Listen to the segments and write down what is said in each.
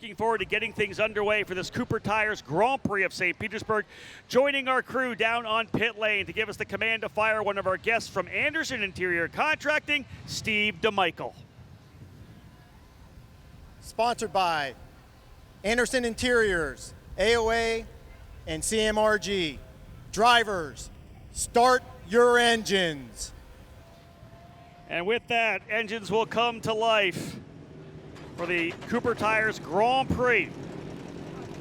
looking forward to getting things underway for this Cooper Tires Grand Prix of St. Petersburg. Joining our crew down on pit lane to give us the command to fire, one of our guests from Anderson Interior Contracting, Steve DeMichael. Sponsored by Anderson Interiors, AOA, and CMRG. Drivers, start your engines. And with that, engines will come to life for the Cooper Tires Grand Prix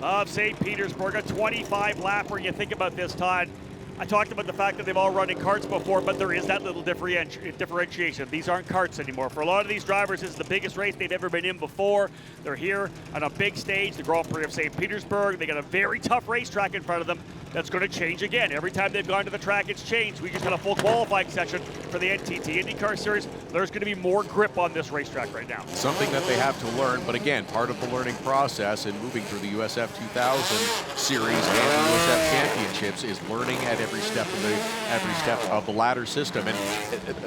of St. Petersburg, a 25-lapper. You think about this, Todd. I talked about the fact that they've all run in karts before, but there is that little differentiation. These aren't karts anymore. For a lot of these drivers, this is the biggest race they've ever been in before. They're here on a big stage, the Grand Prix of St. Petersburg. They got a very tough racetrack in front of them that's going to change again. Every time they've gone to the track, it's changed. We just had a full qualifying session for the NTT IndyCar Series. There's going to be more grip on this racetrack right now. Something that they have to learn, but again, part of the learning process in moving through the USF2000 Series and the USF Championships is learning at every step of the ladder system. And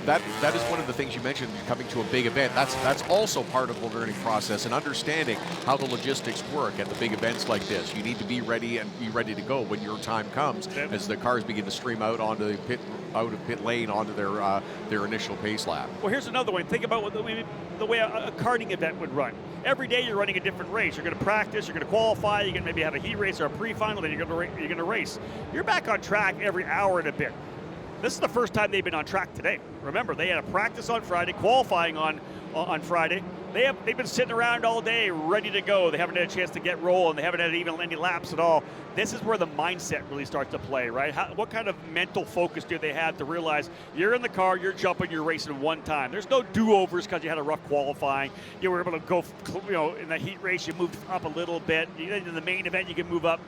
that is one of the things you mentioned, coming to a big event. That's also part of the learning process and understanding how the logistics work at the big events like this. You need to be ready and be ready to go when your time comes, as the cars begin to stream out onto the out of pit lane onto their initial pace lap. Well, here's another one. Think about the way a karting event would run. Every day you're running a different race. You're going to practice, you're going to qualify, you're going to maybe have a heat race or a pre-final, then you're going to race. You're back on track every hour and a bit. This is the first time they've been on track today. Remember, they had a practice on Friday, qualifying on Friday. They've been sitting around all day ready to go. They haven't had a chance to get rolling. They haven't had even any laps at all. This is where the mindset really starts to play, right? What kind of mental focus do they have to realize you're in the car, you're jumping, you're racing one time. There's no do-overs because you had a rough qualifying. You were able to go, in the heat race, you moved up a little bit. In the main event, you can move up.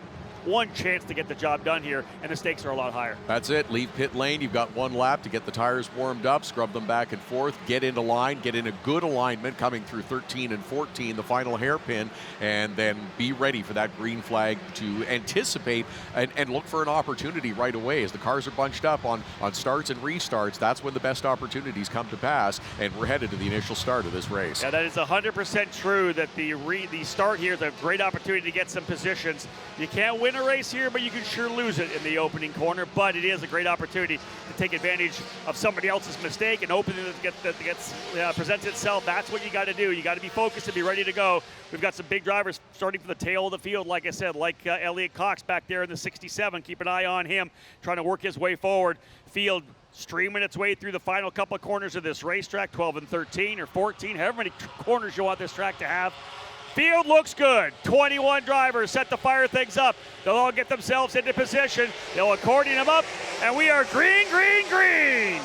One chance to get the job done here, and the stakes are a lot higher. That's it. Leave pit lane. You've got one lap to get the tires warmed up, scrub them back and forth, get into line, get in a good alignment coming through 13 and 14, the final hairpin, and then be ready for that green flag to anticipate and look for an opportunity right away. As the cars are bunched up on starts and restarts, that's when the best opportunities come to pass, and we're headed to the initial start of this race. Yeah, that is 100% true, that the start here is a great opportunity to get some positions. You can't win a race here, but you can sure lose it in the opening corner. But it is a great opportunity to take advantage of somebody else's mistake and opening that gets presents itself. That's what you got to do. You got to be focused and be ready to go. We've got some big drivers starting from the tail of the field, like I said, like Elliot Cox back there in the 67. Keep an eye on him, trying to work his way forward. Field streaming its way through the final couple of corners of this racetrack, 12 and 13 or 14, however many corners you want this track to have. Field looks good. 21 drivers set to fire things up. They'll all get themselves into position. They'll accordion them up, and we are green, green, green.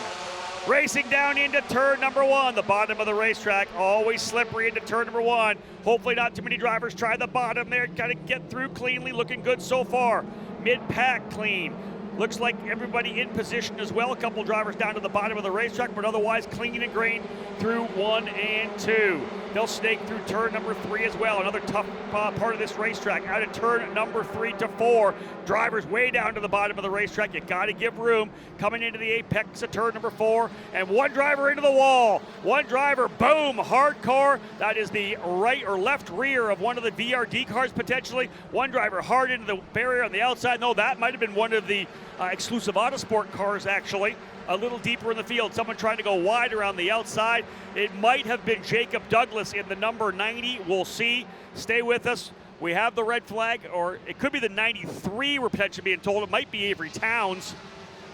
Racing down into turn number one, the bottom of the racetrack. Always slippery into turn number one. Hopefully not too many drivers try the bottom there. Got to get through cleanly. Looking good so far. Mid-pack clean. Looks like everybody in position as well. A couple drivers down to the bottom of the racetrack, but otherwise clean and green through 1 and 2. They'll snake through turn number 3 as well. Another tough part of this racetrack. Out of turn number 3 to 4. Drivers way down to the bottom of the racetrack. You got to give room. Coming into the apex of turn number 4. And one driver into the wall. One driver, boom, hardcore. That is the right or left rear of one of the VRD cars potentially. One driver hard into the barrier on the outside. No, that might have been one of the exclusive Autosport cars, actually, a little deeper in the field. Someone trying to go wide around the outside. It might have been Jacob Douglas in the number 90. We'll see. Stay with us. We have the red flag, or it could be the 93 we're potentially being told. It might be Avery Towns.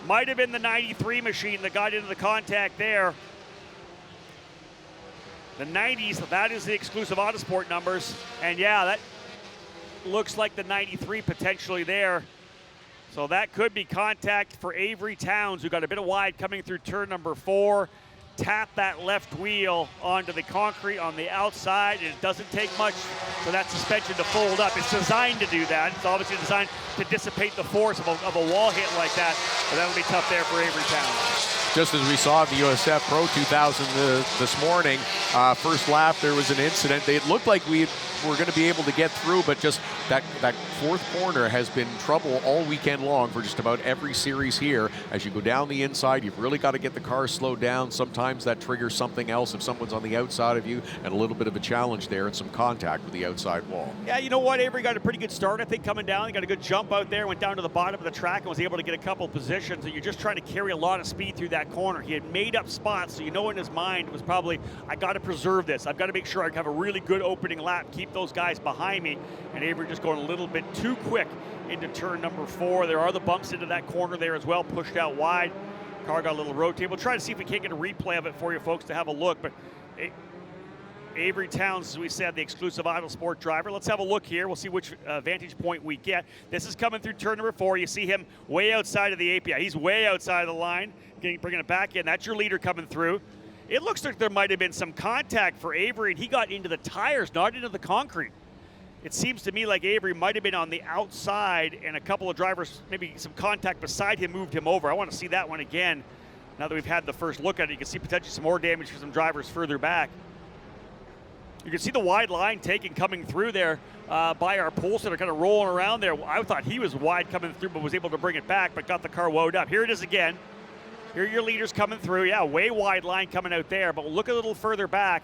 Might have been the 93 machine that got into the contact there. The 90s, that is the exclusive Autosport numbers. And yeah, that looks like the 93 potentially there. So that could be contact for Avery Towns, who got a bit of wide coming through turn number 4. Tap that left wheel onto the concrete on the outside, and it doesn't take much for that suspension to fold up. It's designed to do that. It's obviously designed to dissipate the force of a wall hit like that, but that'll be tough there for Avery Towns. just as we saw in the USF Pro 2000 this morning, first lap there was an incident. It looked like we were going to be able to get through, but just that fourth corner has been trouble all weekend long for just about every series here. As you go down the inside, you've really got to get the car slowed down. Sometimes that triggers something else if someone's on the outside of you, and a little bit of a challenge there and some contact with the outside wall. Yeah, you know what? Avery got a pretty good start, I think, coming down. He got a good jump out there, went down to the bottom of the track and was able to get a couple positions. And you're just trying to carry a lot of speed through that corner. He had made up spots, so you know in his mind was probably, I got to preserve this. I've got to make sure I have a really good opening lap, keep those guys behind me. And Avery just going a little bit too quick into turn number 4. There are the bumps into that corner there as well, pushed out wide. Car got a little rotate. We'll try to see if we can't get a replay of it for you folks to have a look. But Avery Towns, as we said, the exclusive Autosport driver. Let's have a look here. We'll see which vantage point we get. This is coming through turn number 4. You see him way outside of the API. He's way outside of the line, bringing it back in. That's your leader coming through. It looks like there might have been some contact for Avery, and he got into the tires, not into the concrete. It seems to me like Avery might have been on the outside, and a couple of drivers, maybe some contact beside him, moved him over. I want to see that one again. Now that we've had the first look at it, you can see potentially some more damage for some drivers further back. You can see the wide line taken coming through there by our pulls that are kind of rolling around there. I thought he was wide coming through, but was able to bring it back, but got the car wound up. Here it is again. Here are your leaders coming through. Yeah, way wide line coming out there, but look a little further back.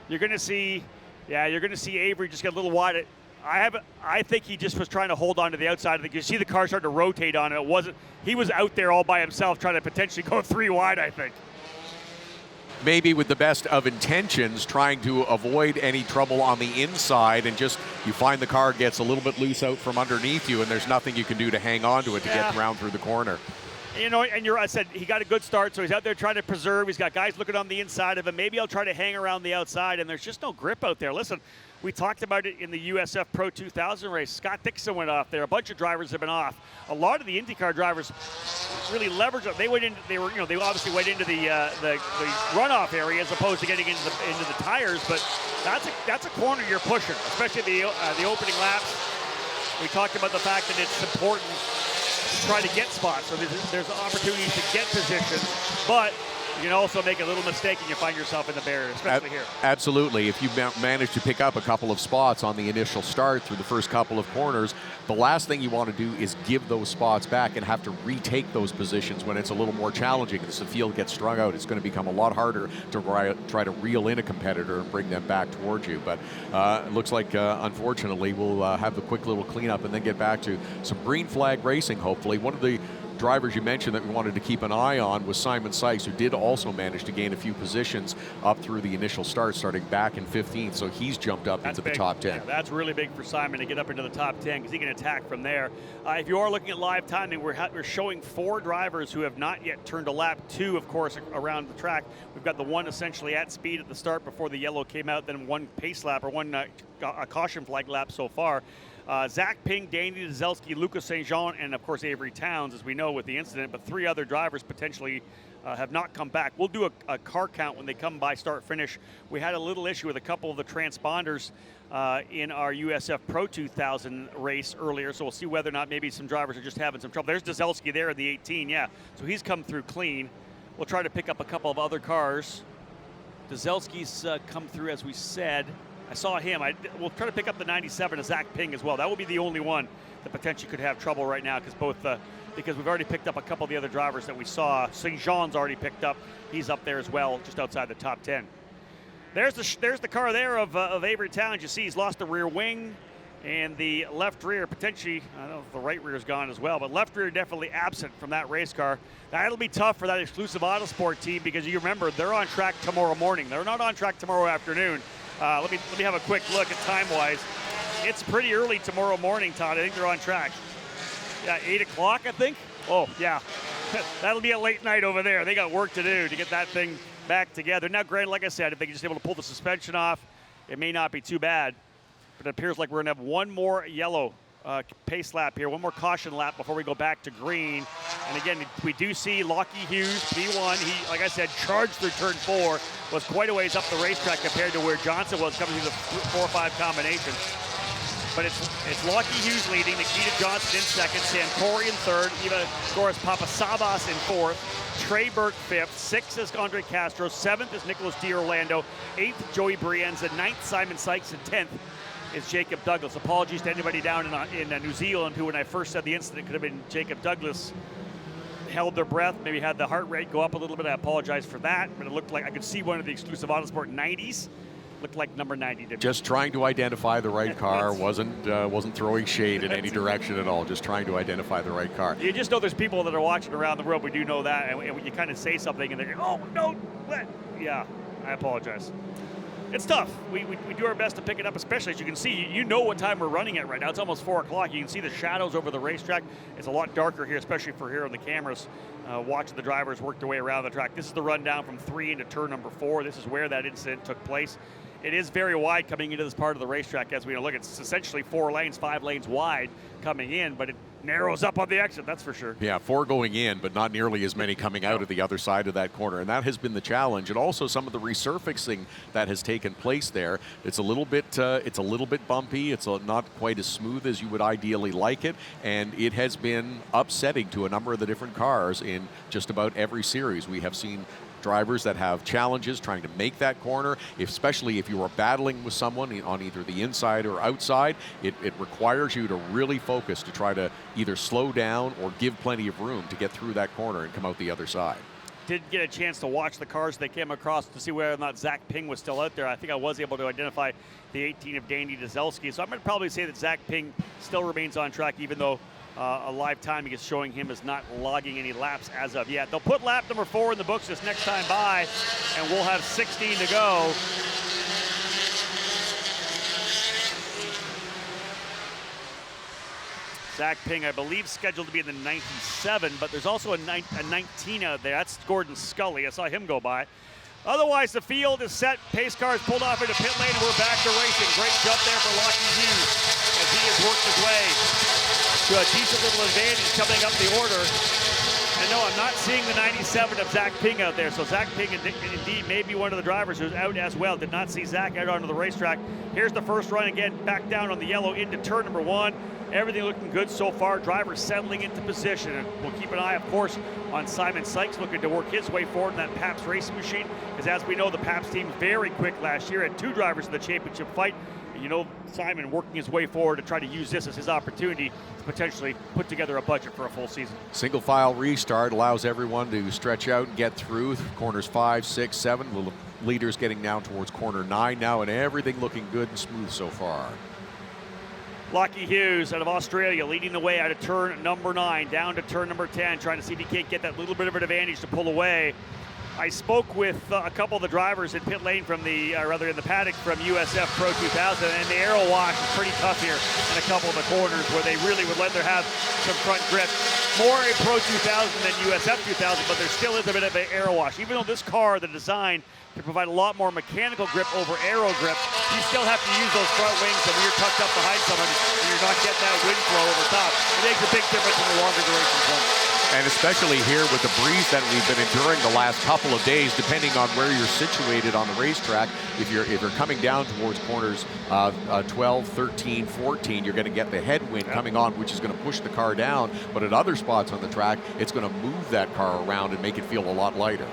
You're going to see, you're going to see Avery just get a little wide. I think he just was trying to hold on to the outside of the. You see the car start to rotate on it. It wasn't. He was out there all by himself trying to potentially go 3 wide, I think. Maybe with the best of intentions, trying to avoid any trouble on the inside, and just you find the car gets a little bit loose out from underneath you, and there's nothing you can do to hang on to it to get around through the corner. You know, and I said he got a good start, so he's out there trying to preserve. He's got guys looking on the inside of him. Maybe I'll try to hang around the outside, and there's just no grip out there. Listen, we talked about it in the USF Pro 2000 race. Scott Dixon went off there. A bunch of drivers have been off. A lot of the IndyCar drivers really leveraged it. They went in. They obviously went into the runoff area as opposed to getting into the tires. But that's a corner you're pushing, especially the opening laps. We talked about the fact that it's important to try to get spots. So there's opportunities to get positions, but you can also make a little mistake and you find yourself in the barrier, especially here. Absolutely. If you manage to pick up a couple of spots on the initial start through the first couple of corners, the last thing you want to do is give those spots back and have to retake those positions when it's a little more challenging. As the field gets strung out, it's going to become a lot harder to try to reel in a competitor and bring them back towards you. But it looks like, unfortunately, we'll have the quick little cleanup and then get back to some green flag racing, hopefully. One of the drivers you mentioned that we wanted to keep an eye on was Simon Sykes, who did also manage to gain a few positions up through the initial start, starting back in 15th. So he's jumped up into the top 10. Yeah, that's really big for Simon to get up into the top 10 because he can attack from there. If you are looking at live timing, we're showing 4 drivers who have not yet turned a lap, 2, of course, around the track. We've got the one essentially at speed at the start before the yellow came out, then one pace lap or one caution flag lap so far. Zach Ping, Danny Dzelski, Lucas St. Jean, and of course Avery Towns, as we know with the incident, but 3 other drivers potentially have not come back. We'll do a car count when they come by start finish. We had a little issue with a couple of the transponders in our USF Pro 2000 race earlier, so we'll see whether or not maybe some drivers are just having some trouble. There's Dzelski there in the 18, yeah, so he's come through clean. We'll try to pick up a couple of other cars. Dzelski's come through, as we said. I saw him. We'll try to pick up the 97 of Zach Ping as well. That will be the only one that potentially could have trouble right now because we've already picked up a couple of the other drivers that we saw. St. Jean's already picked up. He's up there as well, just outside the top 10. There's the car there of Avery Towns. You see he's lost the rear wing and the left rear potentially. I don't know if the right rear is gone as well, but left rear definitely absent from that race car. That'll be tough for that exclusive Autosport team because you remember they're on track tomorrow morning. They're not on track tomorrow afternoon. Let me have a quick look at time-wise. It's pretty early tomorrow morning, Todd. I think they're on track. Yeah, 8 o'clock, I think. Oh, yeah. That'll be a late night over there. They got work to do to get that thing back together. Now, granted, like I said, if they can just able to pull the suspension off, it may not be too bad. But it appears like we're going to have one more yellow pace lap here, one more caution lap before we go back to green. And again, we do see Lockie Hughes, P1. He, like I said, charged through turn 4, was quite a ways up the racetrack compared to where Johnson was coming through the 4-5 combination. But it's Lockie Hughes leading, Nikita Johnson in second, Sam Corey in third, Eva Goris Papasabas in fourth, Trey Burke fifth, sixth is Andre Castro, seventh is Nicholas D'Orlando, eighth Joey Brienza, ninth Simon Sykes, and 10th is Jacob Douglas. Apologies to anybody down in New Zealand who, when I first said the incident could have been Jacob Douglas, held their breath, maybe had the heart rate go up a little bit. I apologize for that, but it looked like I could see one of the exclusive Autosport 90s. Looked like number 90 to me. Just trying to identify the right car. Wasn't throwing shade in any direction at all. Just trying to identify the right car. You just know there's people that are watching around the world. We do know that, and when you kind of say something and they're, oh, no, what? Yeah, I apologize. It's tough. We do our best to pick it up, especially as you can see. You know what time we're running at right now. It's almost 4 o'clock. You can see the shadows over the racetrack. It's a lot darker here, especially for here on the cameras, watching the drivers work their way around the track. This is the rundown from 3 into turn number 4. This is where that incident took place. It is very wide coming into this part of the racetrack, as we know. Look, it's essentially 4 lanes, 5 lanes wide coming in, but it narrows up on the exit, that's for sure. Yeah, 4 going in, but not nearly as many coming out of the other side of that corner, and that has been the challenge. And also some of the resurfacing that has taken place there. It's a little bit bumpy. It's not quite as smooth as you would ideally like it, and it has been upsetting to a number of the different cars in just about every series. We have seen drivers that have challenges trying to make that corner, especially if you are battling with someone on either the inside or outside. It requires you to really focus to try to either slow down or give plenty of room to get through that corner and come out the other side. Didn't get a chance to watch the cars they came across to see whether or not Zach Ping was still out there. I think I was able to identify the 18 of Danny Dzelski. So I'm going to probably say that Zach Ping still remains on track, even though a live timing is showing him as not logging any laps as of yet. They'll put lap number 4 in the books this next time by, and we'll have 16 to go. Zach Ping, I believe, scheduled to be in the 97, but there's also a 19 out there. That's Gordon Scully. I saw him go by. Otherwise, the field is set. Pace cars pulled off into pit lane, and we're back to racing. Great jump there for Lockie Hughes as he has worked his way to a decent little advantage coming up the order. And no, I'm not seeing the 97 of Zach Ping out there. So Zach Ping indeed may be one of the drivers who's out as well. Did not see Zach out onto the racetrack. Here's the first run again, back down on the yellow into turn number 1. Everything looking good so far. Driver settling into position. And we'll keep an eye, of course, on Simon Sykes looking to work his way forward in that Pabst racing machine. Because as we know, the Pabst team very quick last year. Had 2 drivers in the championship fight. And you know, Simon working his way forward to try to use this as his opportunity to potentially put together a budget for a full season. Single file restart allows everyone to stretch out and get through corners 5, 6, 7. The leaders getting down towards corner 9 now, and everything looking good and smooth so far. Lockie Hughes out of Australia leading the way out of turn number 9 down to turn number 10, trying to see if he can't get that little bit of an advantage to pull away. I spoke with a couple of the drivers in pit lane from the, rather in the paddock from USF Pro 2000, and the aero wash is pretty tough here in a couple of the corners where they really would let there have some front grip. More a Pro 2000 than USF 2000, but there still is a bit of an aero wash. Even though this car, the design, to provide a lot more mechanical grip over aero grip, you still have to use those front wings, and when you're tucked up behind someone and you're not getting that wind flow over top, it makes a big difference in the longer duration corners. And especially here with the breeze that we've been enduring the last couple of days, depending on where you're situated on the racetrack, if you're coming down towards corners 12, 13, 14, you're going to get the headwind coming on, which is going to push the car down. But at other spots on the track, it's going to move that car around and make it feel a lot lighter.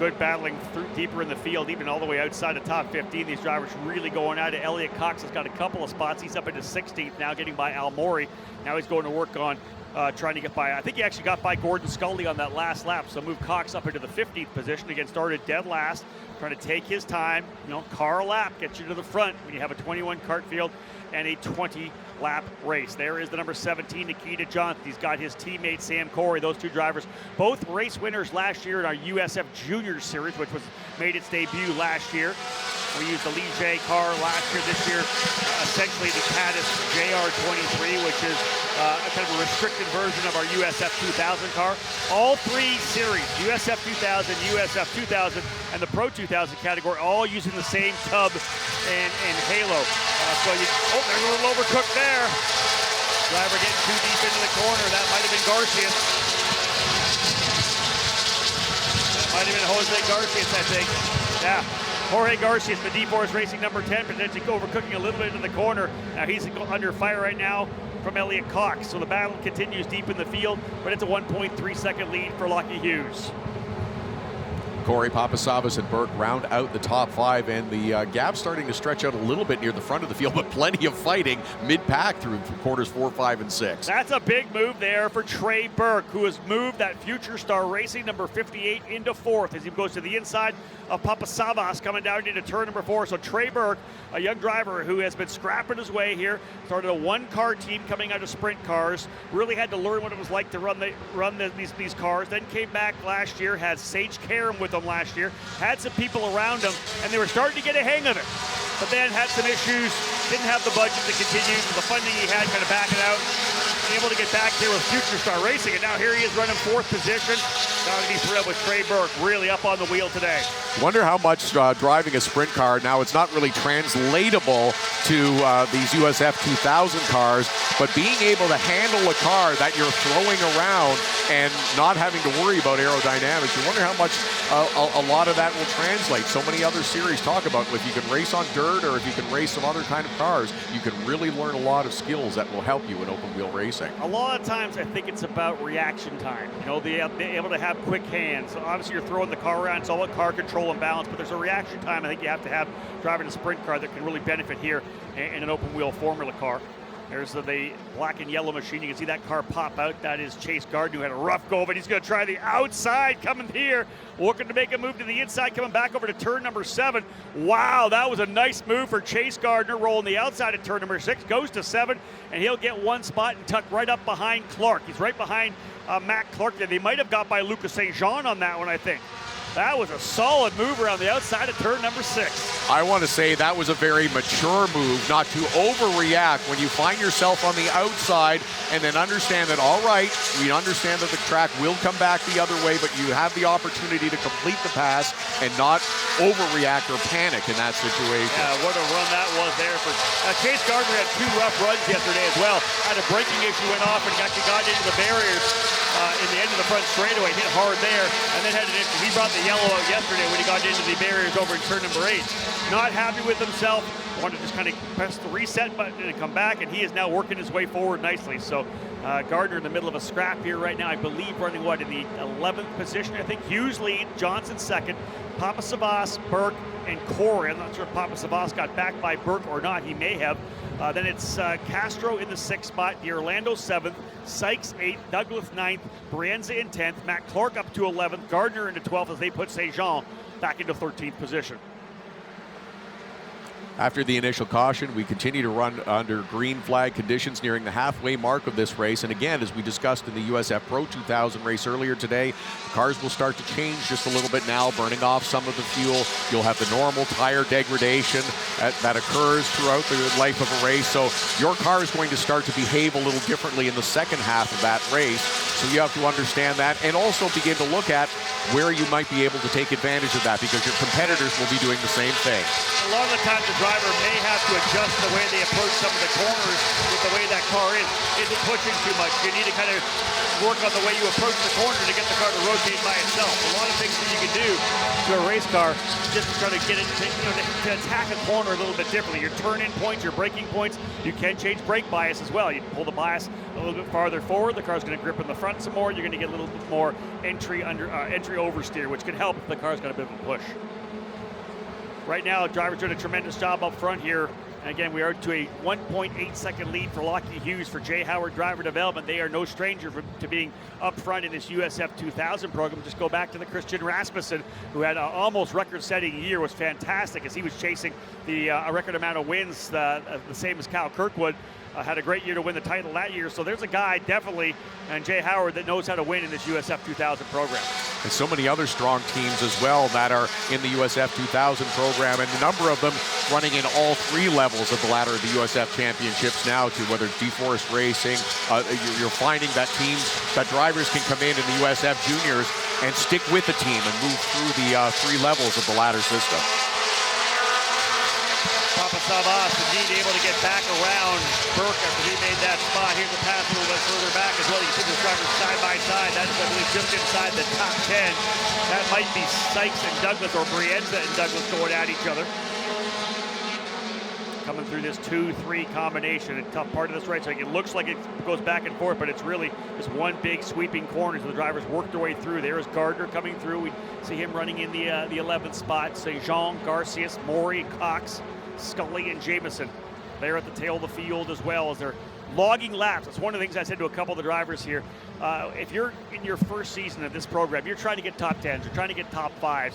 Good battling through deeper in the field, even all the way outside the top 15. These drivers really going at it. Elliot Cox has got a couple of spots. He's up into 16th now, getting by Al Mori. Now he's going to work on trying to get by. I think he actually got by Gordon Scully on that last lap, so move Cox up into the 15th position. Again, started dead last, trying to take his time. You know, car a lap gets you to the front when you have a 21 kart field and a 20-lap race. There is the number 17, Nikita Johnson. He's got his teammate Sam Corey. Those 2 drivers, both race winners last year in our USF Junior Series, which was made its debut last year. We used the Lee J car last year. This year, essentially the Caddis JR23, which is a kind of a restricted version of our USF 2000 car. All 3 series, USF 2000, USF 2000, and the Pro 2000 category, all using the same tub and halo. Oh, there's a little overcooked there. Driver getting too deep into the corner. That might have been Garcias. That might have been Jose Garcias, I think. Yeah. Jorge Garcia, the D-Force Racing number 10, potentially overcooking a little bit into the corner. Now he's under fire right now from Elliott Cox. So the battle continues deep in the field, but it's a 1.3 second lead for Lockie Hughes. Corey, Papasavas, and Burke round out the top 5, and the gap starting to stretch out a little bit near the front of the field, but plenty of fighting mid-pack through quarters 4, 5, and 6. That's a big move there for Trey Burke, who has moved that Future Star Racing number 58 into 4th as he goes to the inside of Papasavas coming down into turn number 4. So Trey Burke, a young driver who has been scrapping his way here, started a one-car team coming out of sprint cars, really had to learn what it was like to run these cars, then came back last year, had Sage Karam with him last year, had some people around him, and they were starting to get a hang of it. But then had some issues, didn't have the budget to continue, the funding he had kind of backing out, able to get back here with Future Star Racing, and now here he is running 4th position. Now to be thrilled with Trey Burke, really up on the wheel today. Wonder how much driving a sprint car, now it's not really translatable to these USF 2000 cars, but being able to handle a car that you're throwing around and not having to worry about aerodynamics, you wonder how much a lot of that will translate. So many other series talk about if you can race on dirt or if you can race some other kind of cars, you can really learn a lot of skills that will help you in open wheel racing. A lot of times I think it's about reaction time. You know, being able to have quick hands. So obviously you're throwing the car around, it's all about car control and balance, but there's a reaction time I think you have to have driving a sprint car that can really benefit here in an open wheel formula car. There's the black and yellow machine. You can see that car pop out. That is Chase Gardner, who had a rough go of it. He's going to try the outside coming here, looking to make a move to the inside, coming back over to turn number 7. Wow, that was a nice move for Chase Gardner, rolling the outside at turn number 6, goes to 7, and he'll get one spot and tuck right up behind Clark. He's right behind Matt Clark there. They might have got by Lucas St. Jean on that one, I think. That was a solid move around the outside of turn number 6. I want to say that was a very mature move, not to overreact when you find yourself on the outside, and then understand that, all right, we understand that the track will come back the other way, but you have the opportunity to complete the pass and not overreact or panic in that situation. Yeah, what a run that was there for Chase Gardner. Had 2 rough runs yesterday as well. Had a braking issue, went off and actually got into the barriers in the end of the front straightaway, hit hard there, and then had an issue. He brought the yellow out yesterday when he got into the barriers over in turn number 8. Not happy with himself. Wanted to just kind of press the reset button and come back, and he is now working his way forward nicely. So Gardner in the middle of a scrap here right now, I believe running what, in the 11th position, I think. Hughes lead, Johnson second, Papasavas, Burke, and Corey. I'm not sure if Papasavas got back by Burke or not. He may have. Then it's Castro in the 6th spot, D'Orlando 7th, Sykes 8th, Douglas 9th, Brienza in 10th, Matt Clark up to 11th, Gardner into 12th as they put St. Jean back into 13th position. After the initial caution, we continue to run under green flag conditions nearing the halfway mark of this race. And again, as we discussed in the USF Pro 2000 race earlier today, the cars will start to change just a little bit now, burning off some of the fuel. You'll have the normal tire degradation that occurs throughout the life of a race. So your car is going to start to behave a little differently in the second half of that race. So you have to understand that and also begin to look at where you might be able to take advantage of that, because your competitors will be doing the same thing. A lot of the time the driver may have to adjust the way they approach some of the corners with the way that car is. Isn't pushing too much. You need to kind of work on the way you approach the corner to get the car to rotate by itself. A lot of things that you can do to a race car just to try to get it to attack a corner a little bit differently. Your turn-in points, your braking points, you can change brake bias as well. You can pull the bias a little bit farther forward. The car's going to grip in the front some more. You're going to get a little bit more entry oversteer, which can help if the car's got a bit of a push. Right now, the driver's doing a tremendous job up front here. And again, we are to a 1.8 second lead for Lockie Hughes for Jay Howard Driver Development. They are no stranger to being up front in this USF 2000 program. Just go back to the Christian Rasmussen, who had an almost record-setting year, was fantastic as he was chasing a record amount of wins, the same as Kyle Kirkwood. Had a great year to win the title that year. So there's a guy definitely, and Jay Howard, that knows how to win in this USF 2000 program. And so many other strong teams as well that are in the USF 2000 program, and a number of them running in all 3 levels of the ladder of the USF Championships now, to whether it's D-Force Racing. You're finding that drivers can come in the USF Juniors and stick with the team and move through the 3 levels of the ladder system. Savas indeed able to get back around Burke after he made that spot. Here's a pass a little bit further back as well. You can see the drivers side by side. That's, I believe, just inside the top 10. That might be Sykes and Douglas, or Brienza and Douglas going at each other. Coming through this 2-3 combination, a tough part of this race. Like, it looks like it goes back and forth, but it's really just one big sweeping corner. So the drivers work their way through. There is Gardner coming through. We see him running in the 11th spot. St. Jean, Garcias, Maury, Cox, Scully, and Jameson. They're at the tail of the field as well as they're logging laps. That's one of the things I said to a couple of the drivers here. If you're in your first season of this program, you're trying to get top 10s, you're trying to get top 5s.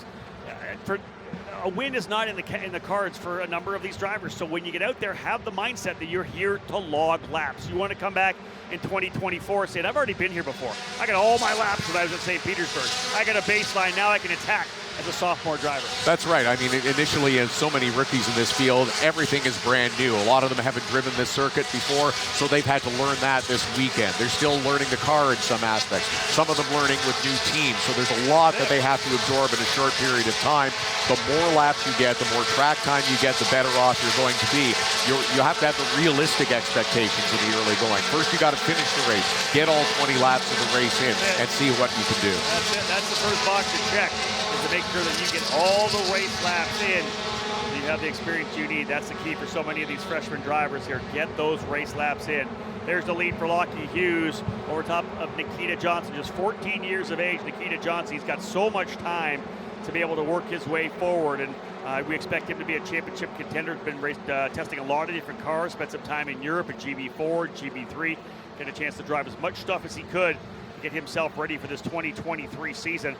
A win is not in the cards for a number of these drivers. So when you get out there, have the mindset that you're here to log laps. You want to come back in 2024 saying, I've already been here before. I got all my laps when I was at St. Petersburg. I got a baseline, now I can attack as a sophomore driver. That's right. I mean, initially, as so many rookies in this field, everything is brand new. A lot of them haven't driven this circuit before, so they've had to learn that this weekend. They're still learning the car in some aspects. Some of them learning with new teams. So there's a lot that they have to absorb in a short period of time. The more laps you get, the more track time you get, the better off you're going to be. You have to have the realistic expectations in the early going. First, you got to finish the race, get all 20 laps of the race in, and see what you can do. That's it. That's the first box to check, is to make sure that you get all the race laps in. So you have the experience you need. That's the key for so many of these freshman drivers here. Get those race laps in. There's the lead for Lockie Hughes over top of Nikita Johnson. Just 14 years of age, Nikita Johnson. He's got so much time to be able to work his way forward, and we expect him to be a championship contender. He's been testing a lot of different cars, spent some time in Europe at GB4, GB3, get a chance to drive as much stuff as he could to get himself ready for this 2023 season.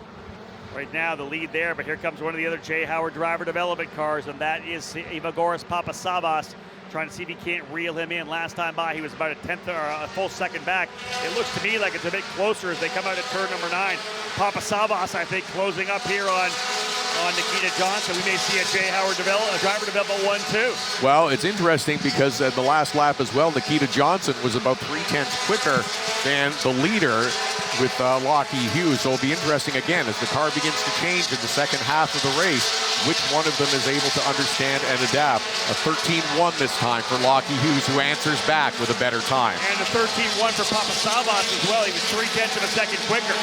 Right now, the lead there, but here comes one of the other Jay Howard driver development cars, and that is Ivagoras Papasavas, trying to see if he can't reel him in. Last time by, he was about a tenth or a full second back. It looks to me like it's a bit closer as they come out at turn number 9. Papasavas, I think, closing up here on Nikita Johnson. We may see a Jay Howard driver develop 1-2. Well, it's interesting because the last lap as well, Nikita Johnson was about 0.3 quicker than the leader with Lockie Hughes. So it'll be interesting again as the car begins to change in the second half of the race, which one of them is able to understand and adapt. A 13-1 this time for Lockie Hughes, who answers back with a better time. And a 13-1 for Papasavas as well. He was 0.3 of a second quicker.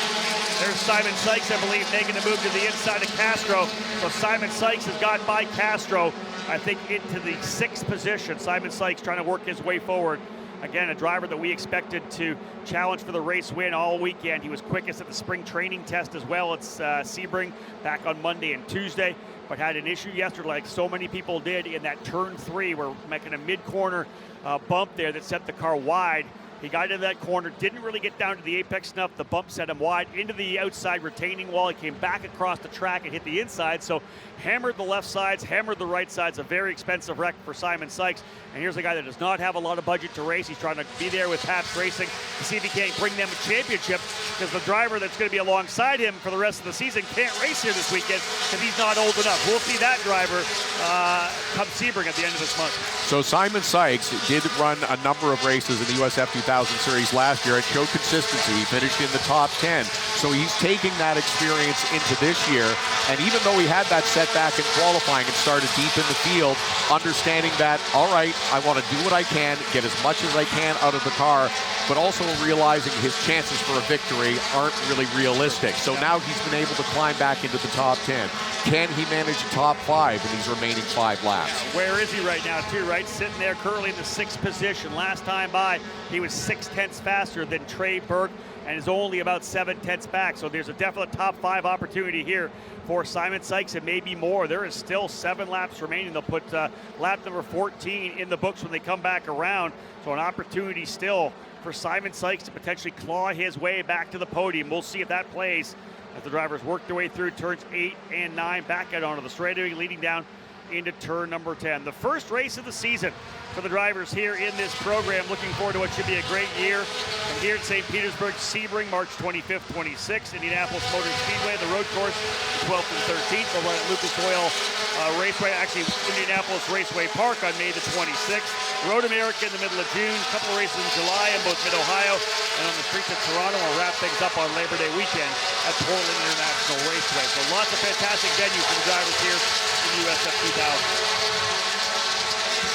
There's Simon Sykes, I believe, making the move to the inside of Castro. So Simon Sykes has got by Castro, I think, into the 6th position. Simon Sykes trying to work his way forward. Again, a driver that we expected to challenge for the race win all weekend. He was quickest at the spring training test as well. It's Sebring back on Monday and Tuesday, but had an issue yesterday, like so many people did, in that turn 3. We're making a mid-corner bump there that set the car wide. He got into that corner, didn't really get down to the apex enough. The bump set him wide into the outside retaining wall. He came back across the track and hit the inside, so hammered the left sides, hammered the right sides. A very expensive wreck for Simon Sykes. And here's a guy that does not have a lot of budget to race. He's trying to be there with Pabst Racing to see if he can't bring them a championship, because the driver that's going to be alongside him for the rest of the season can't race here this weekend because he's not old enough. We'll see that driver come Sebring at the end of this month. So Simon Sykes did run a number of races in the USF 2000 series last year and showed consistency. He finished in the top 10. So he's taking that experience into this year. And even though he had that setback in qualifying and started deep in the field, understanding that, all right, I want to do what I can, get as much as I can out of the car, but also realizing his chances for a victory aren't really realistic. So now he's been able to climb back into the top 10. Can he manage a top 5 in these remaining 5 laps? Where is he right now, too, right? Sitting there currently in the 6th position. Last time by, he was 0.6 faster than Trey Burke and is only about 0.7 back. So there's a definite top 5 opportunity here for Simon Sykes, and maybe more. There is still 7 laps remaining. They'll put lap number 14 in the books when they come back around. So an opportunity still for Simon Sykes to potentially claw his way back to the podium. We'll see if that plays as the drivers work their way through turns 8 and 9, back out onto the straightaway, leading down into turn number 10. The first race of the season for the drivers here in this program. Looking forward to what should be a great year. And here at St. Petersburg, Sebring, March 25th, 26th. Indianapolis Motor Speedway, the road course, 12th and 13th. We'll run at Lucas Oil Raceway, actually Indianapolis Raceway Park on May the 26th. Road America in the middle of June. A couple of races in July in both Mid-Ohio and on the streets of Toronto. We'll wrap things up on Labor Day weekend at Portland International Raceway. So lots of fantastic venues for the drivers here in USF 2000.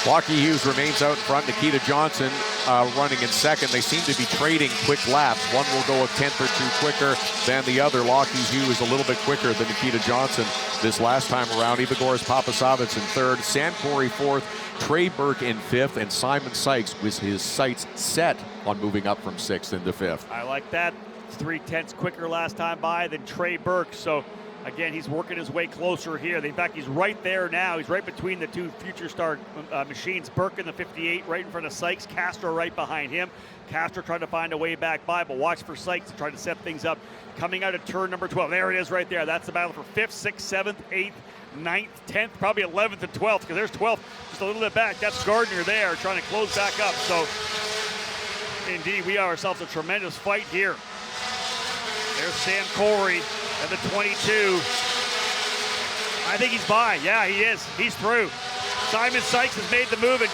Lockie Hughes remains out in front. Nikita Johnson running in second. They seem to be trading quick laps. One will go a tenth or two quicker than the other. Lockie Hughes a little bit quicker than Nikita Johnson this last time around. Ivagoras Papasavits in third. Sam Corey fourth. Trey Burke in fifth. And Simon Sykes with his sights set on moving up from sixth into fifth. I like that. 3/10 quicker last time by than Trey Burke. So again, he's working his way closer here. In fact, he's right there now. He's right between the two Future Star machines. Burke in the 58 right in front of Sykes. Castro right behind him. Castro trying to find a way back by, but watch for Sykes to try to set things up. Coming out of turn number 12. There it is right there. That's the battle for 5th, 6th, 7th, 8th, 9th, 10th, probably 11th and 12th, because there's 12th just a little bit back. That's Gardner there trying to close back up. So indeed, we have ourselves a tremendous fight here. There's Sam Corey and the 22. I think he's by. Yeah, he is. He's through. Simon Sykes has made the move, and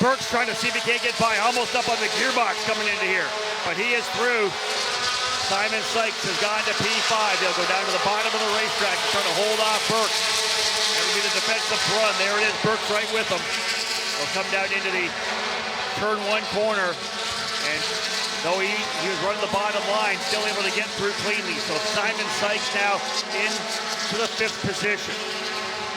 Burke's trying to see if he can't get by. Almost up on the gearbox coming into here. But he is through. Simon Sykes has gone to P5. They'll go down to the bottom of the racetrack to try to hold off Burke. That'll be the defensive run. There it is. Burke's right with them. They'll come down into the turn 1 corner. And though he was running the bottom line, still able to get through cleanly. So Simon Sykes now into the 5th position.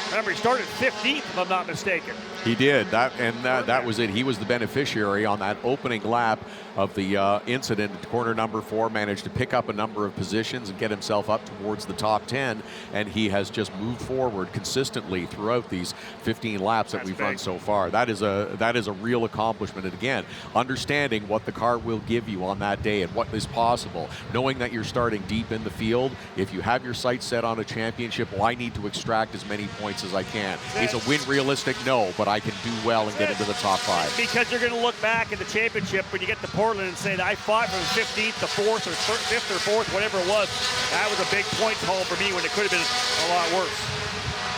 Remember, he started 15th, if I'm not mistaken. He did. That was it. He was the beneficiary on that opening lap of the incident. Corner number 4 managed to pick up a number of positions and get himself up towards the top 10, and he has just moved forward consistently throughout these 15 laps that we've run so far. That is a real accomplishment. And again, understanding what the car will give you on that day and what is possible, knowing that you're starting deep in the field. If you have your sights set on a championship, well, I need to extract as many points as I can. Is a win realistic? No, but I can do well and get into the top 5. Because you're going to look back at the championship when you get to Portland and say that I fought from 15th to 4th or 5th or 4th, whatever it was. That was a big point haul for me when it could have been a lot worse.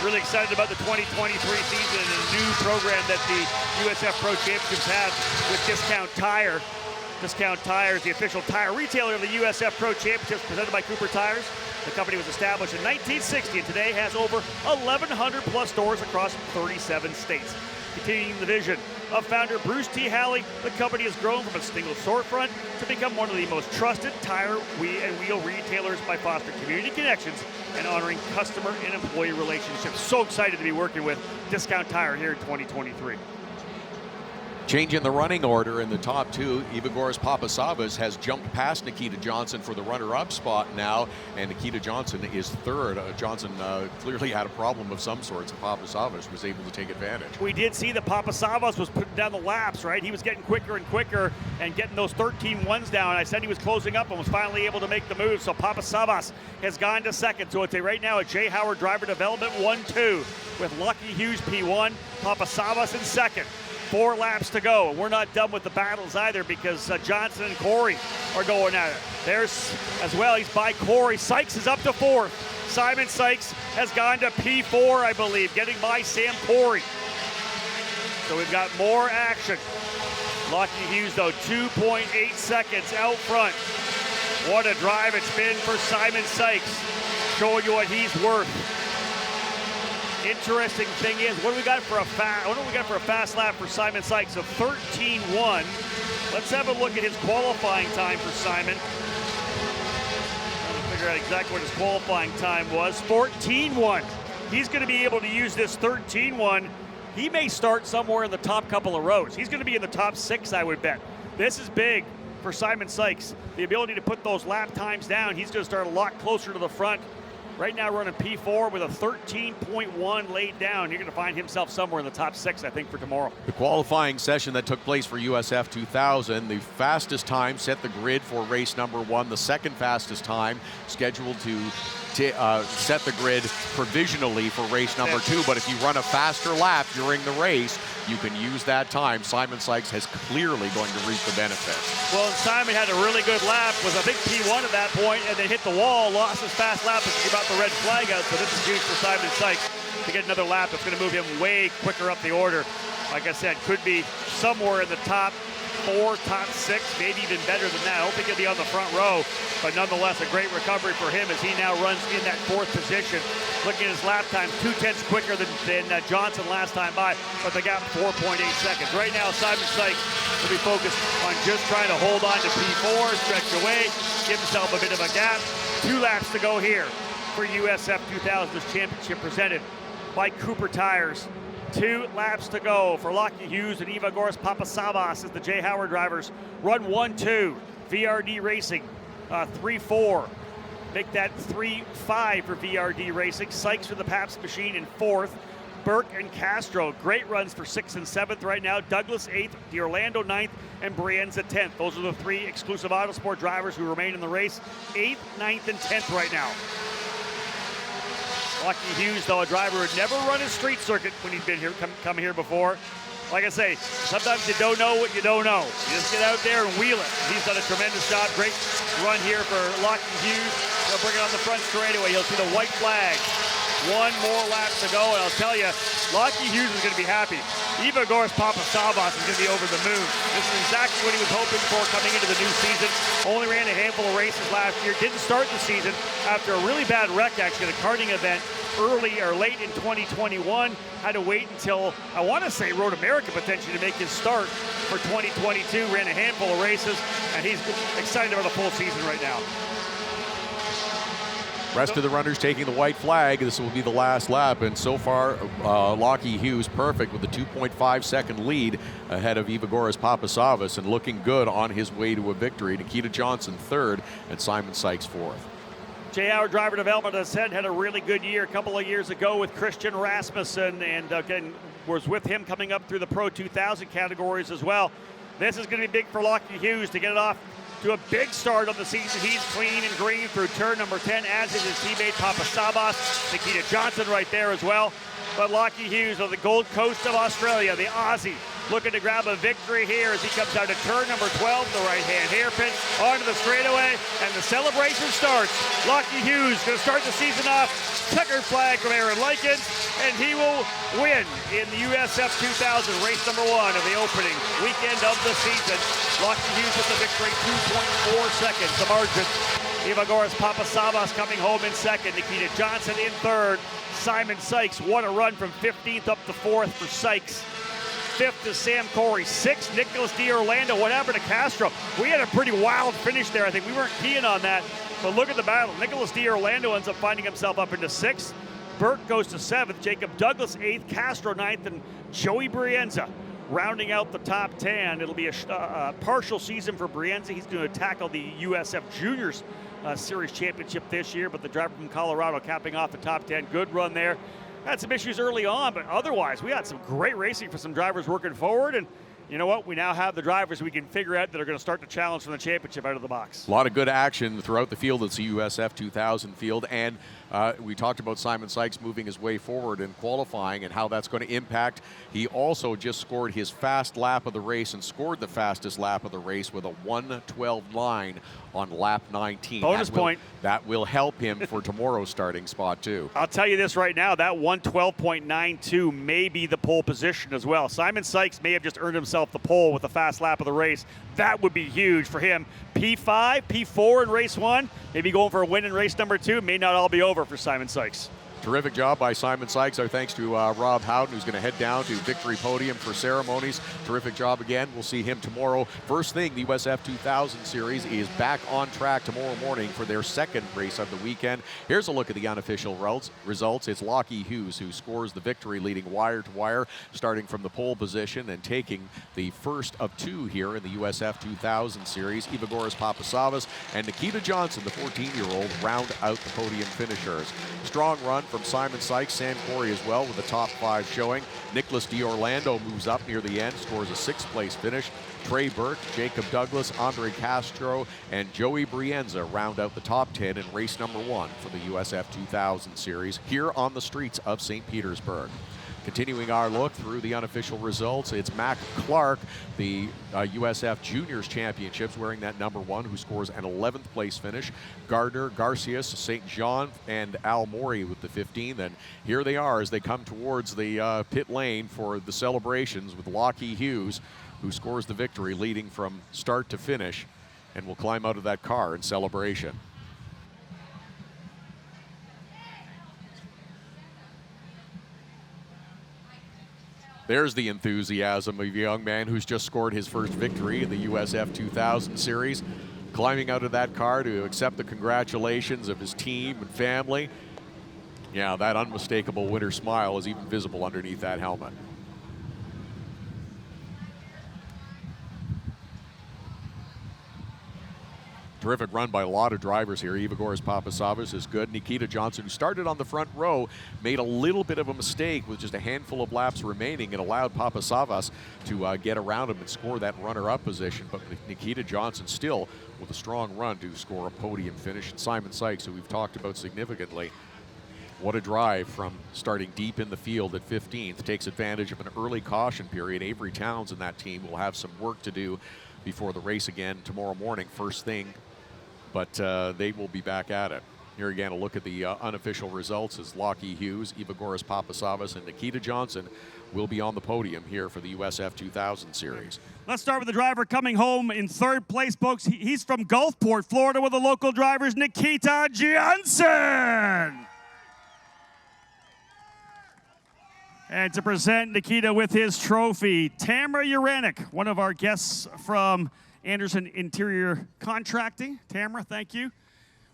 Really excited about the 2023 season and a new program that the USF Pro Championships have with Discount Tire. Discount Tire is the official tire retailer of the USF Pro Championships presented by Cooper Tires. The company was established in 1960 and today has over 1,100 plus stores across 37 states. Continuing the vision of founder Bruce T. Halley, the company has grown from a single storefront to become one of the most trusted tire and wheel retailers by fostering community connections and honoring customer and employee relationships. So excited to be working with Discount Tire here in 2023. Change in the running order in the top 2. Ivagoras Papasavas has jumped past Nikita Johnson for the runner-up spot now, and Nikita Johnson is 3rd. Johnson clearly had a problem of some sorts, and Papasavas was able to take advantage. We did see that Papasavas was putting down the laps, right? He was getting quicker and quicker and getting those 13-1s down. I said he was closing up and was finally able to make the move, so Papasavas has gone to 2nd. So it's right now a Jay Howard driver development 1-2 with Lucky Hughes P1, Papasavas in 2nd. 4 laps to go, and we're not done with the battles either because Johnson and Corey are going at it. There's as well, he's by Corey. Sykes is up to 4th. Simon Sykes has gone to P4, I believe, getting by Sam Corey. So we've got more action. Lucky Hughes, though, 2.8 seconds out front. What a drive it's been for Simon Sykes, showing you what he's worth. Interesting thing is, what do we got for a fast lap for Simon Sykes? So 13.1. Let's have a look at his qualifying time for Simon. Trying to figure out exactly what his qualifying time was. 14.1. He's going to be able to use this 13.1. He may start somewhere in the top couple of rows. He's going to be in the top 6, I would bet. This is big for Simon Sykes. The ability to put those lap times down. He's going to start a lot closer to the front. Right now running P4 with a 13.1 laid down. You're going to find himself somewhere in the top 6, I think, for tomorrow. The qualifying session that took place for USF 2000, the fastest time set the grid for race number 1. The second fastest time scheduled to set the grid provisionally for race number 2. But if you run a faster lap during the race, you can use that time. Simon Sykes has clearly going to reap the benefit. Well, Simon had a really good lap, was a big P1 at that point, and then hit the wall, lost his fast lap as he got the red flag out. So this is huge for Simon Sykes to get another lap. That's going to move him way quicker up the order. Like I said, could be somewhere in the top 4, top 6, maybe even better than that. I don't think he'll be on the front row, but nonetheless, a great recovery for him as he now runs in that 4th position. Looking at his lap time, 2/10 quicker than Johnson last time by, but they got 4.8 seconds. Right now, Simon Sykes will be focused on just trying to hold on to P4, stretch away, give himself a bit of a gap. 2 laps to go here for USF 2000 Championship presented by Cooper Tires. 2 laps to go for Lockie Hughes and Evagoras Papasavas as the Jay Howard drivers run 1-2. VRD Racing 3-4. Make that 3-5 for VRD Racing. Sykes for the Pabst machine in 4th. Burke and Castro, great runs for 6th and 7th right now. Douglas 8th, DiOrlando 9th, and Brienza 10th. Those are the 3 exclusive Autosport drivers who remain in the race. 8th, 9th, and 10th right now. Lockie Hughes, though, a driver who had never run a street circuit when he'd been here, come here before. Like I say, sometimes you don't know what you don't know. You just get out there and wheel it. He's done a tremendous job. Great run here for Lockie Hughes. He'll bring it on the front straightaway. You'll see the white flag. 1 more lap to go, and I'll tell you, Lockie Hughes is going to be happy. Evagoras Papasavas is going to be over the moon. This is exactly what he was hoping for coming into the new season. Only ran a handful of races last year. Didn't start the season after a really bad wreck, actually, at a karting event early or late in 2021. Had to wait until, I want to say, Road America potentially to make his start for 2022. Ran a handful of races, and he's excited about a full season right now. Rest of the runners taking the white flag. This will be the last lap, and so far, Lockie Hughes perfect with a 2.5-second lead ahead of Evagoras Papasavas and looking good on his way to a victory. Nikita Johnson 3rd and Simon Sykes 4th. Jay Howard Driver Development, as I said, had a really good year a couple of years ago with Christian Rasmussen, and again, was with him coming up through the Pro 2000 categories as well. This is going to be big for Lockie Hughes to get it off to a big start of the season. He's clean and green through turn number 10, as is his teammate Papasavas. Nikita Johnson right there as well. But Lockie Hughes of the Gold Coast of Australia, the Aussie, looking to grab a victory here as he comes out to turn number 12, the right-hand hairpin, onto the straightaway, and the celebration starts. Lockie Hughes going to start the season off. Checkered flag from Aaron Likens, and he will win in the USF 2000, race number 1 of the opening weekend of the season. Lockie Hughes with the victory, 2.4 seconds, the margin. Evagoras Papasavas coming home in 2nd. Nikita Johnson in 3rd. Simon Sykes, what a run from 15th up to 4th for Sykes. 5th is Sam Corey. 6th, Nicholas DiOrlando. What happened to Castro? We had a pretty wild finish there. I think we weren't keying on that, but look at the battle. Nicholas DiOrlando ends up finding himself up into 6th. Burke goes to 7th. Jacob Douglas 8th. Castro 9th. And Joey Brienza rounding out the top 10. It'll be a partial season for Brienza. He's going to tackle the USF Juniors Series Championship this year, but the driver from Colorado capping off the top 10. Good run there. Had some issues early on, but otherwise we had some great racing for some drivers working forward, and you know what? We now have the drivers we can figure out that are going to start the challenge from the championship out of the box. A lot of good action throughout the field. It's the USF 2000 field, and we talked about Simon Sykes moving his way forward in qualifying and how that's going to impact. He also just scored his fast lap of the race and scored the fastest lap of the race with a 1:12.9 on lap 19. Bonus point. That will help him for tomorrow's starting spot too. I'll tell you this right now, that 1:12.92 may be the pole position as well. Simon Sykes may have just earned himself the pole with the fast lap of the race. That would be huge for him. P5, P4 in race 1, maybe going for a win in race number 2. May not all be over for Simon Sykes. Terrific job by Simon Sykes. Our thanks to Rob Howden, who's going to head down to Victory Podium for ceremonies. Terrific job again. We'll see him tomorrow. First thing, the USF 2000 Series is back on track tomorrow morning for their 2nd race of the weekend. Here's a look at the unofficial results. It's Lockie Hughes who scores the victory, leading wire to wire, starting from the pole position and taking the first of 2 here in the USF 2000 Series. Evagoras Papasavas and Nikita Johnson, the 14-year-old, round out the podium finishers. Strong run from Simon Sykes, Sam Corey as well with a top 5 showing. Nicholas DiOrlando moves up near the end, scores a 6th place finish. Trey Burke, Jacob Douglas, Andre Castro, and Joey Brienza round out the top 10 in race number 1 for the USF 2000 Series here on the streets of St. Petersburg. Continuing our look through the unofficial results, it's Mac Clark, the USF Juniors Championships, wearing that number 1, who scores an 11th place finish. Gardner, Garcias, St. John, and Al Morey with the 15th. And here they are as they come towards the pit lane for the celebrations with Lockie Hughes who scores the victory, leading from start to finish, and will climb out of that car in celebration. There's the enthusiasm of a young man who's just scored his first victory in the USF2000 series, climbing out of that car to accept the congratulations of his team and family. Yeah, that unmistakable winner smile is even visible underneath that helmet. Terrific run by a lot of drivers here. Ivagoras Papasavas is good. Nikita Johnson, who started on the front row, made a little bit of a mistake with just a handful of laps remaining and allowed Papasavas to get around him and score that runner-up position. But Nikita Johnson still with a strong run to score a podium finish. And Simon Sykes, who we've talked about significantly, what a drive from starting deep in the field at 15th. Takes advantage of an early caution period. Avery Towns and that team will have some work to do before the race again tomorrow morning, first thing. But they will be back at it. Here again, a look at the unofficial results as Lockie Hughes, Ivagoras Papasavas, and Nikita Johnson will be on the podium here for the USF2000 series. Let's start with the driver coming home in third place, folks. He's from Gulfport, Florida, with the local drivers, Nikita Johnson. And to present Nikita with his trophy, Tamara Uranek, one of our guests from Anderson Interior Contracting. Tamara, thank you.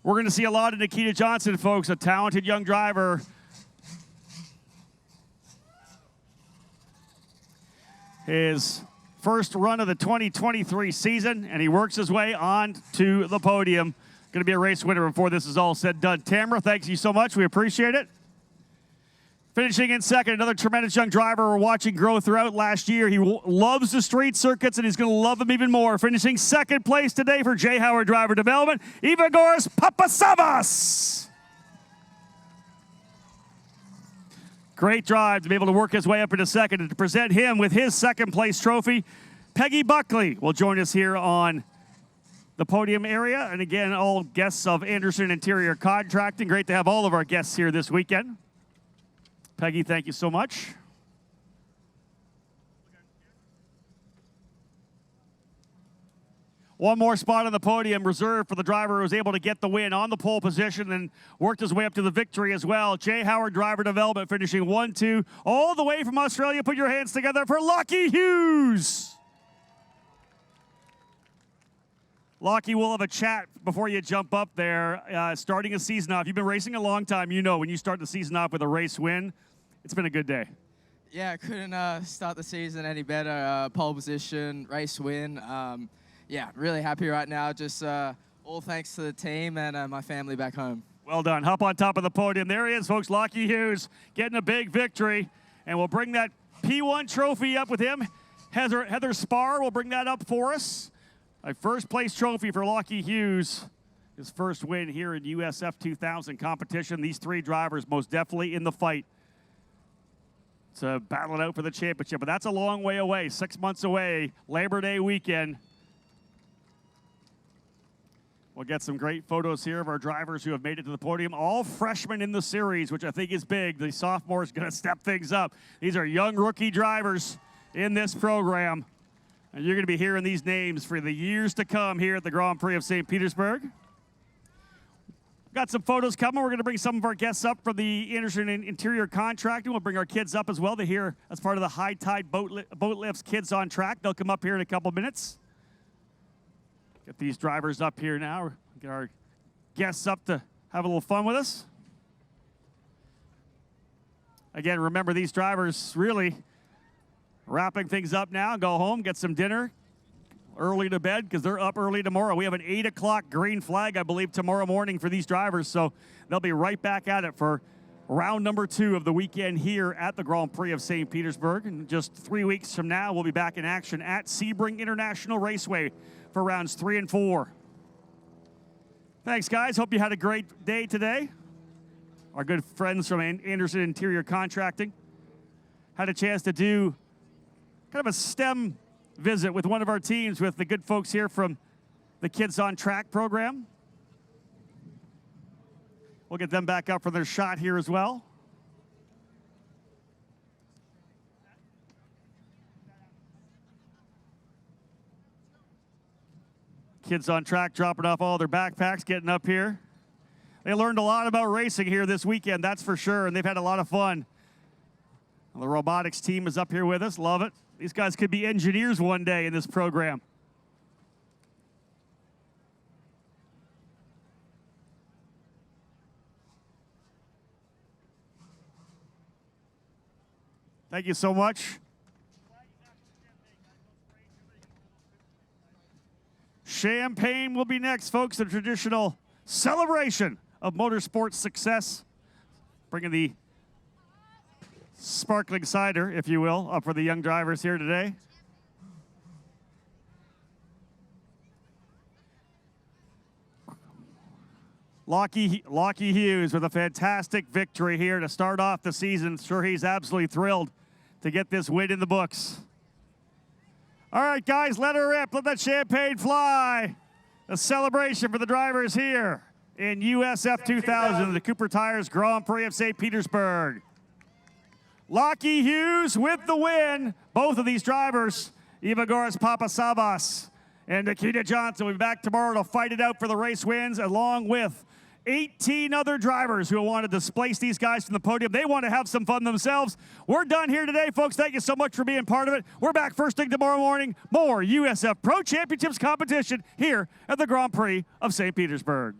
We're going to see a lot of Nikita Johnson, folks, a talented young driver. His first run of the 2023 season, and he works his way on to the podium. Going to be a race winner before this is all said and done. Tamara, thank you so much. We appreciate it. Finishing in second, another tremendous young driver we're watching grow throughout last year. He loves the street circuits, and he's going to love them even more. Finishing second place today for J. Howard Driver Development, Ivagoras Papasavas. Great drive to be able to work his way up into second. And to present him with his second place trophy, Peggy Buckley will join us here on the podium area. And again, all guests of Anderson Interior Contracting. Great to have all of our guests here this weekend. Peggy, thank you so much. One more spot on the podium reserved for the driver who was able to get the win on the pole position and worked his way up to the victory as well. J. Howard Driver Development finishing 1-2 all the way from Australia. Put your hands together for Lockie Hughes. Lockie, we'll have a chat before you jump up there. Starting a season off, you've been racing a long time. You know when you start the season off with a race win, it's been a good day. Yeah, I couldn't start the season any better. Pole position, race win. Yeah, really happy right now. Just all thanks to the team and my family back home. Well done. Hop on top of the podium. There he is, folks. Lockie Hughes getting a big victory. And we'll bring that P1 trophy up with him. Heather Spar will bring that up for us. A first place trophy for Lockie Hughes. His first win here in USF2000 competition. These three drivers most definitely in the fight to battle it out for the championship. But that's a long way away, 6 months away, Labor Day weekend. We'll get some great photos here of our drivers who have made it to the podium. All freshmen in the series, which I think is big. The sophomores going to step things up. These are young rookie drivers in this program. And you're going to be hearing these names for the years to come here at the Grand Prix of St. Petersburg. Got some photos coming. We're going to bring some of our guests up from the Anderson Interior Contracting. We'll bring our kids up as well to hear as part of the High Tide Boat Lifts Kids on Track. They'll come up here in a couple minutes. Get these drivers up here now. Get our guests up to have a little fun with us. Again, remember these drivers really wrapping things up now. Go home, get some dinner, early to bed because they're up early tomorrow. We have an 8 o'clock green flag, I believe, tomorrow morning for these drivers. So they'll be right back at it for round number 2 of the weekend here at the Grand Prix of St. Petersburg. And just 3 weeks from now, we'll be back in action at Sebring International Raceway for rounds 3 and 4. Thanks, guys. Hope you had a great day today. Our good friends from Anderson Interior Contracting had a chance to do kind of a STEM visit with one of our teams with the good folks here from the Kids on Track program. We'll get them back up for their shot here as well. Kids on track dropping off all their backpacks, getting up here. They learned a lot about racing here this weekend, that's for sure, and they've had a lot of fun. The robotics team is up here with us. Love it. These guys could be engineers one day in this program. Thank you so much. Champagne will be next, folks. The traditional celebration of motorsports success. Bringing the sparkling cider, if you will, up for the young drivers here today. Lockie Hughes with a fantastic victory here to start off the season. Sure, he's absolutely thrilled to get this win in the books. All right, guys, let her rip. Let that champagne fly. A celebration for the drivers here in USF2000, the Cooper Tires Grand Prix of St. Petersburg. Lockie Hughes with the win. Both of these drivers, Ivagoras Papasavas and Nikita Johnson, will be back tomorrow to fight it out for the race wins, along with 18 other drivers who want to displace these guys from the podium. They want to have some fun themselves. We're done here today, folks. Thank you so much for being part of it. We're back first thing tomorrow morning. More USF Pro Championships competition here at the Grand Prix of St. Petersburg.